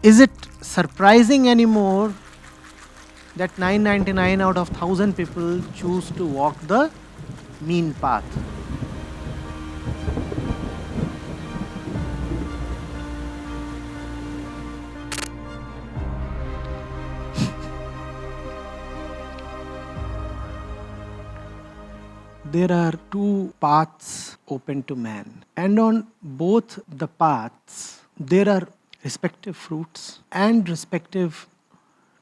Is it surprising anymore that 999 out of 1000 people choose to walk the mean path? There are two paths open to man, and on both the paths, there are respective fruits and respective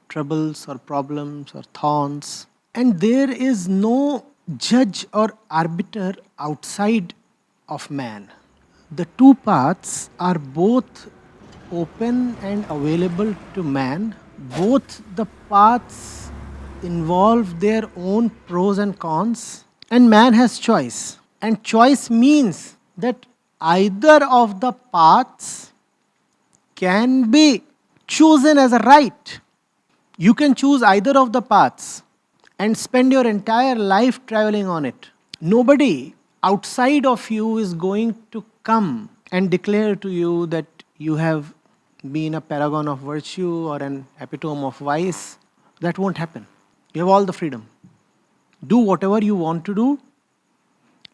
troubles or problems or thorns, and there is no judge or arbiter outside of man. The two paths are both open and available to man. Both the paths involve their own pros and cons, and man has choice. And choice means that either of the paths can be chosen as a right. You can choose either of the paths and spend your entire life traveling on it. Nobody outside of you is going to come and declare to you that you have been a paragon of virtue or an epitome of vice. That won't happen. You have all the freedom. Do whatever you want to do.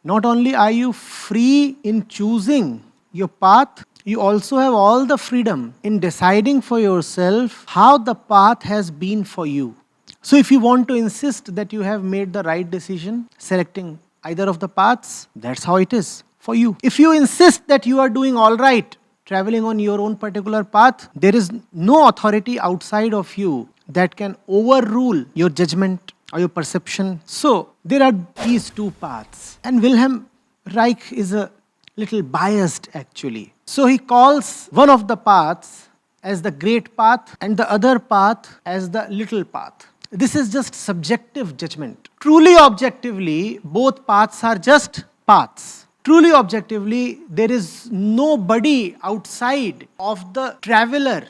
Not only are you free in choosing your path, you also have all the freedom in deciding for yourself how the path has been for you. So if you want to insist that you have made the right decision, selecting either of the paths, that's how it is for you. If you insist that you are doing all right, traveling on your own particular path, there is no authority outside of you that can overrule your judgment or your perception. So there are these two paths. And Wilhelm Reich is a little biased actually. So he calls one of the paths as the great path and the other path as the little path. This is just subjective judgment. Truly objectively, both paths are just paths. Truly objectively, there is nobody outside of the traveler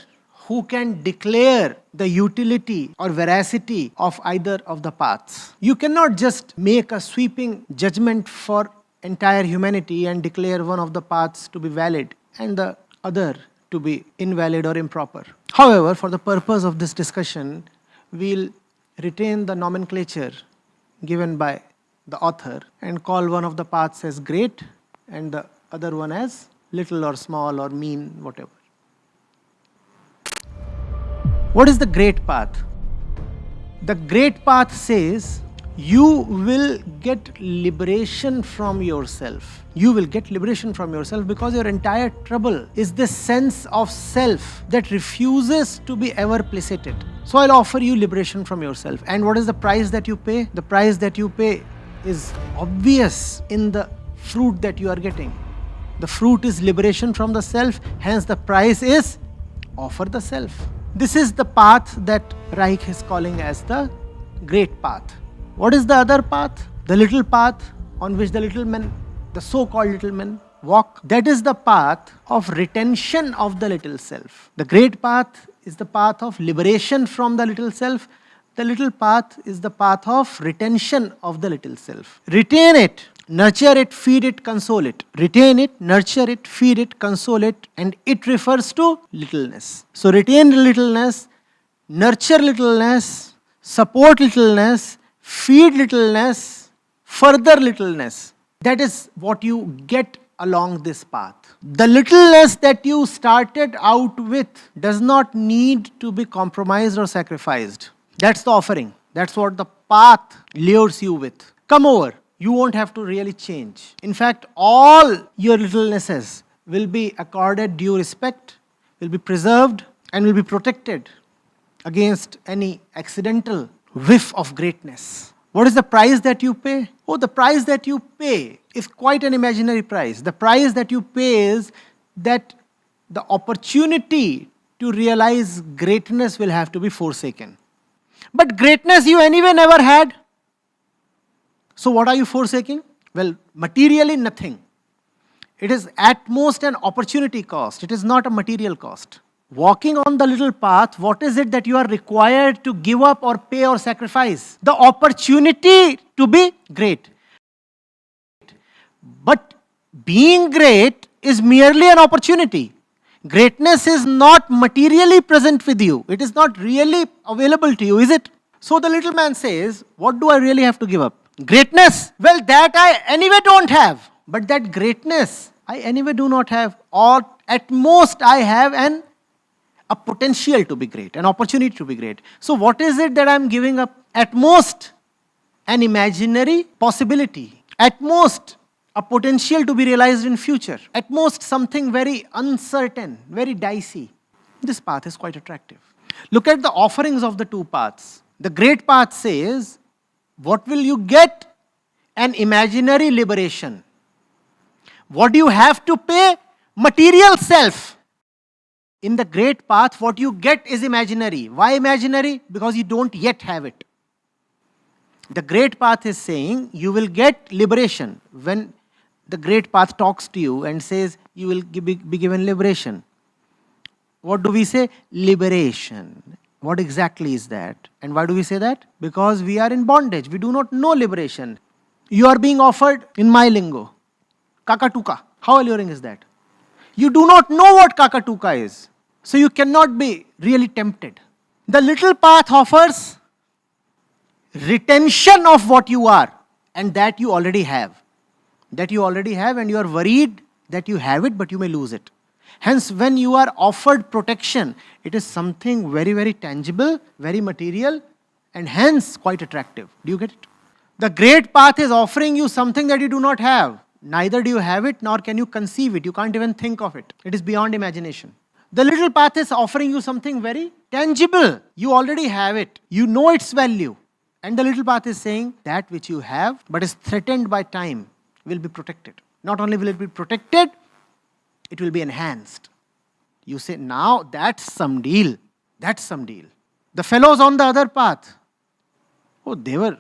who can declare the utility or veracity of either of the paths. You cannot just make a sweeping judgment for entire humanity and declare one of the paths to be valid and the other to be invalid or improper. However, for the purpose of this discussion, we'll retain the nomenclature given by the author and call one of the paths as great and the other one as little or small or mean, whatever. What is the great path? The great path says you will get liberation from yourself. You will get liberation from yourself because your entire trouble is this sense of self that refuses to be ever placated. So I'll offer you liberation from yourself. And what is the price that you pay? The price that you pay is obvious in the fruit that you are getting. The fruit is liberation from the self, hence the price is offer the self. This is the path that Reich is calling as the great path. What is the other path? The little path on which the little men, the so-called little men, walk. That is the path of retention of the little self. The great path is the path of liberation from the little self. The little path is the path of retention of the little self. Retain it, nurture it, feed it, console it. Retain it, nurture it, feed it, console it, and it refers to littleness. So retain littleness, nurture littleness, support littleness, feed littleness, further littleness. That is what you get along this path. The littleness that you started out with does not need to be compromised or sacrificed. That's the offering. That's what the path lures you with. Come over. You won't have to really change. In fact, all your littlenesses will be accorded due respect, will be preserved, and will be protected against any accidental whiff of greatness. What is the price that you pay? Oh, the price that you pay is quite an imaginary price. The price that you pay is that the opportunity to realize greatness will have to be forsaken. But greatness you anyway never had. So what are you forsaking? Well, materially nothing. It is at most an opportunity cost. It is not a material cost. Walking on the little path, what is it that you are required to give up or pay or sacrifice? The opportunity to be great. But being great is merely an opportunity. Greatness is not materially present with you. It is not really available to you, is it? So the little man says, what do I really have to give up? Greatness. Well, that I anyway don't have. But that greatness I anyway do not have. Or at most I have a potential to be great, an opportunity to be great. So what is it that I'm giving up? At most, an imaginary possibility. At most, a potential to be realized in future. At most, something very uncertain, very dicey. This path is quite attractive. Look at the offerings of the two paths. The great path says, what will you get? An imaginary liberation. What do you have to pay? Material self. In the great path, what you get is imaginary. Why imaginary? Because you don't yet have it. The great path is saying you will get liberation. When the great path talks to you and says you will be given liberation, what do we say? Liberation. What exactly is that? And why do we say that? Because we are in bondage. We do not know liberation. You are being offered, in my lingo, kakatuka. How alluring is that? You do not know what kakatuka is. So you cannot be really tempted. The little path offers retention of what you are and that you already have. That you already have, and you are worried that you have it but you may lose it. Hence, when you are offered protection, it is something very, very tangible, very material, and hence quite attractive. Do you get it? The great path is offering you something that you do not have. Neither do you have it, nor can you conceive it. You can't even think of it. It is beyond imagination. The little path is offering you something very tangible. You already have it. You know its value. And the little path is saying that which you have but is threatened by time will be protected. Not only will it be protected, it will be enhanced. You say, now that's some deal. That's some deal. The fellows on the other path, oh, they were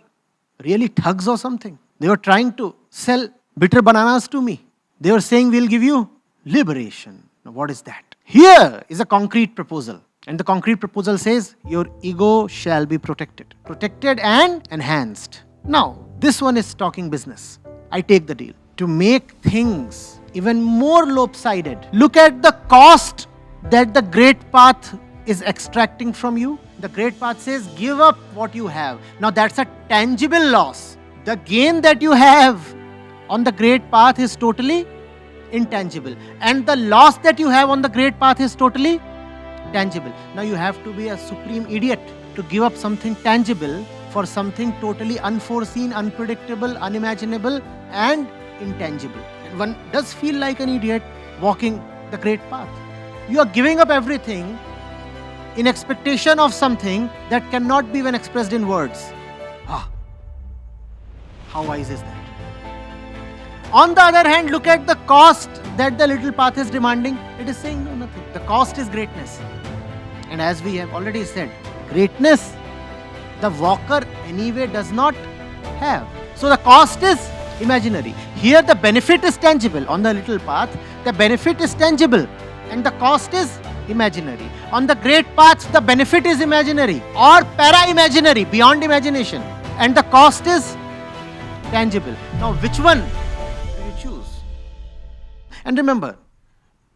really thugs or something. They were trying to sell bitter bananas to me. They were saying, we'll give you liberation. Now, what is that? Here is a concrete proposal. And the concrete proposal says, your ego shall be protected. Protected and enhanced. Now, this one is talking business. I take the deal. To make things even more lopsided, look at the cost that the great path is extracting from you. The great path says, give up what you have. Now that's a tangible loss. The gain that you have on the great path is totally intangible. And the loss that you have on the great path is totally tangible. Now you have to be a supreme idiot to give up something tangible for something totally unforeseen, unpredictable, unimaginable, and intangible. And one does feel like an idiot walking the great path. You are giving up everything in expectation of something that cannot be even expressed in words. How wise is that? On the other hand, look at the cost that the little path is demanding. It is saying no, nothing. The cost is greatness. And as we have already said, greatness the walker anyway does not have. So the cost is imaginary. Here the benefit is tangible. On the little path, the benefit is tangible and the cost is imaginary. On the great path, the benefit is imaginary or para-imaginary, beyond imagination, and the cost is tangible. Now which one do you choose? And remember,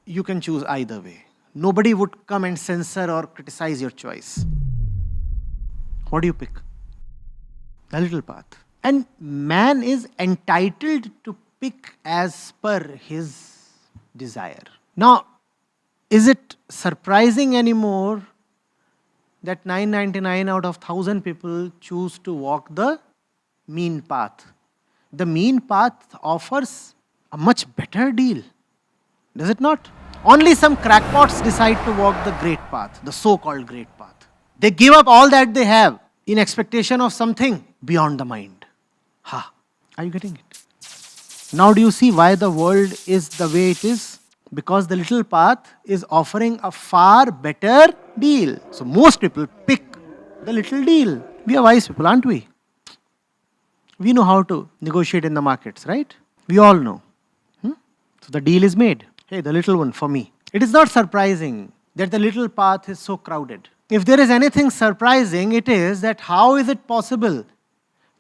you can choose either way. Nobody would come and censor or criticize your choice. What do you pick? The little path. And man is entitled to pick as per his desire. Now, is it surprising anymore that 999 out of 1,000 people choose to walk the mean path? The mean path offers a much better deal, does it not? Only some crackpots decide to walk the great path, the so-called great path. They give up all that they have in expectation of something beyond the mind. Are you getting it? Now do you see why the world is the way it is? Because the little path is offering a far better deal. So most people pick the little deal. We are wise people, aren't we? We know how to negotiate in the markets, right? We all know. So the deal is made. Hey, the little one for me. It is not surprising that the little path is so crowded. If there is anything surprising, it is that how is it possible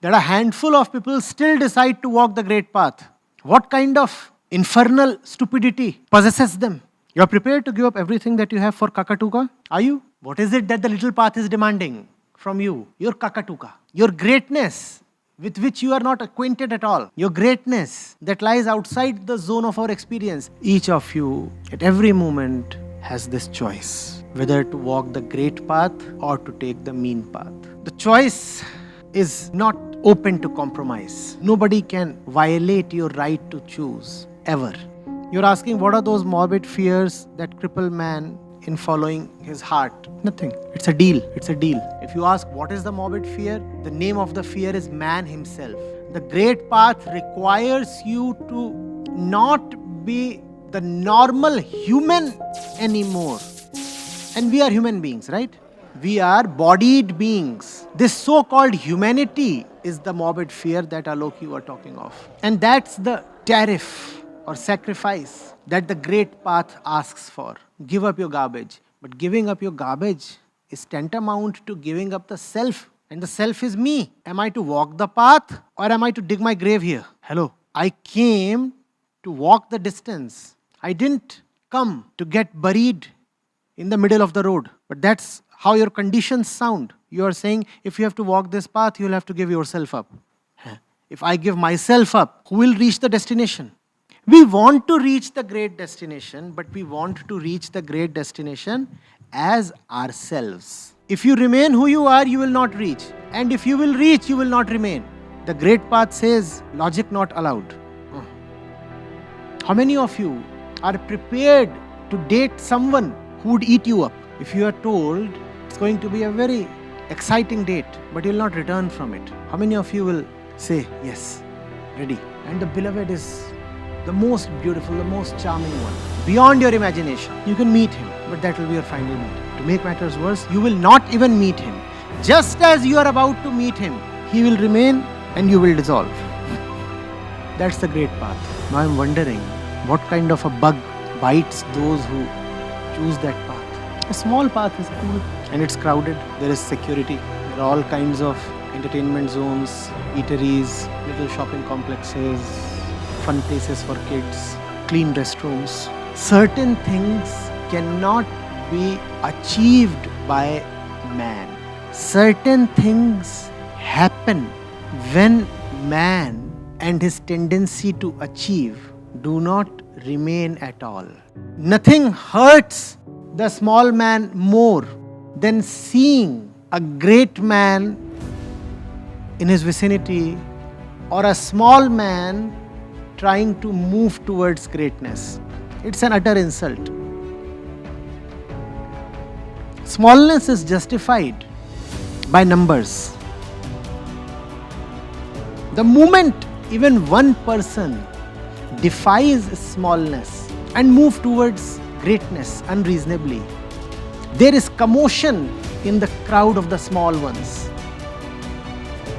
that a handful of people still decide to walk the great path? What kind of infernal stupidity possesses them? You're prepared to give up everything that you have for Kakatuka? Are you? What is it that the little path is demanding from you? Your Kakatuka, your greatness with which you are not acquainted at all, your greatness that lies outside the zone of our experience. Each of you at every moment has this choice, whether to walk the great path or to take the mean path. The choice is not open to compromise. Nobody can violate your right to choose, ever. You're asking, what are those morbid fears that cripple man in following his heart? Nothing. It's a deal. It's a deal. If you ask, what is the morbid fear? The name of the fear is man himself. The great path requires you to not be the normal human anymore. And we are human beings, right? We are bodied beings. This so-called humanity is the morbid fear that Alok you are talking of. And that's the tariff or sacrifice that the great path asks for. Give up your garbage. But giving up your garbage is tantamount to giving up the self. And the self is me. Am I to walk the path or am I to dig my grave here? Hello. I came to walk the distance. I didn't come to get buried in the middle of the road. But that's how your conditions sound. You are saying, if you have to walk this path, you'll have to give yourself up. If I give myself up, who will reach the destination? We want to reach the great destination, but we want to reach the great destination as ourselves. If you remain who you are, you will not reach. And if you will reach, you will not remain. The great path says, logic not allowed. How many of you are prepared to date someone who would eat you up? If you are told it's going to be a very exciting date, but you'll not return from it, how many of you will say, yes, ready? And the beloved is the most beautiful, the most charming one. Beyond your imagination, you can meet him, but that will be your final meet. To make matters worse, you will not even meet him. Just as you are about to meet him, he will remain and you will dissolve. That's the great path. Now I'm wondering, what kind of a bug bites those who choose that path? A small path is cool and it's crowded. There is security. There are all kinds of entertainment zones, eateries, little shopping complexes, fun places for kids, clean restrooms. Certain things cannot be achieved by man. Certain things happen when man and his tendency to achieve do not remain at all. Nothing hurts the small man more than seeing a great man in his vicinity or a small man trying to move towards greatness. It's an utter insult. Smallness is justified by numbers. The moment even one person defies smallness and moves towards greatness unreasonably, there is commotion in the crowd of the small ones.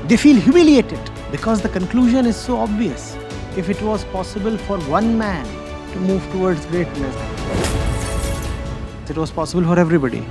They feel humiliated because the conclusion is so obvious. If it was possible for one man to move towards greatness, it was possible for everybody.